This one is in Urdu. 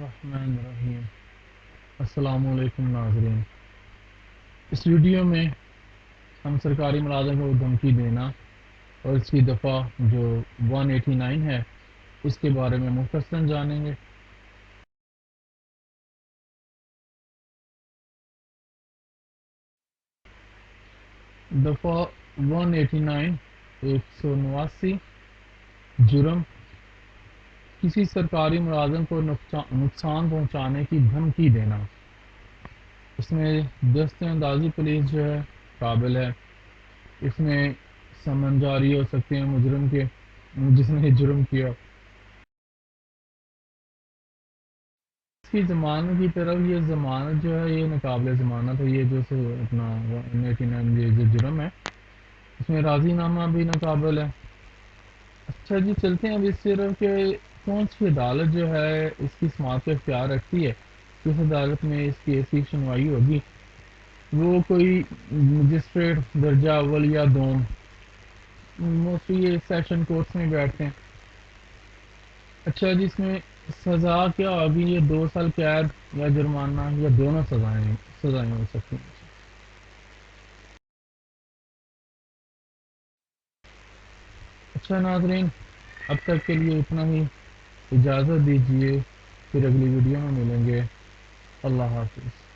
الرحمن الرحیم۔ السلام علیکم ناظرین، اس ویڈیو میں ہم سرکاری ملازم کو دھمکی دینا اور اس کی دفعہ جو 189 ہے اس کے بارے میں مختصراً جانیں گے۔ دفعہ 189 189 جرم کسی سرکاری ملازم کو نقصان پہنچانے کی دھمکی دینا۔ اس میں دست اندازی پولیس جو ہے قابل ہے، اس میں سمن جاری ہو سکتے ہیں مجرم کے جس نے جرم کیا۔ اس کی ضمانت کی طرف یہ ضمانت جو ہے یہ ناقابل ضمانت ہے، یہ جو اپنا 189 یہ جو جرم ہے اس میں راضی نامہ بھی ناقابل ہے۔ اچھا جی، چلتے ہیں ابھی صرف کہ کون سی عدالت جو ہے اس کی سماعت کا اختیار رکھتی ہے، کس عدالت میں اس کیس کی سنوائی ہوگی۔ وہ کوئی مجسٹریٹ درجہ اول یا دوم، موسٹلی یہ سیشن کورٹس میں بیٹھتے ہیں۔ اچھا جی، اس میں سزا کیا ہوگی؟ یہ 2 سال قید یا جرمانہ یا دونوں سزائیں ہو سکتی ہیں۔ اچھا ناظرین، اب تک کے لیے اتنا ہی، اجازت دیجیے، پھر اگلی ویڈیو میں ملیں گے۔ اللہ حافظ۔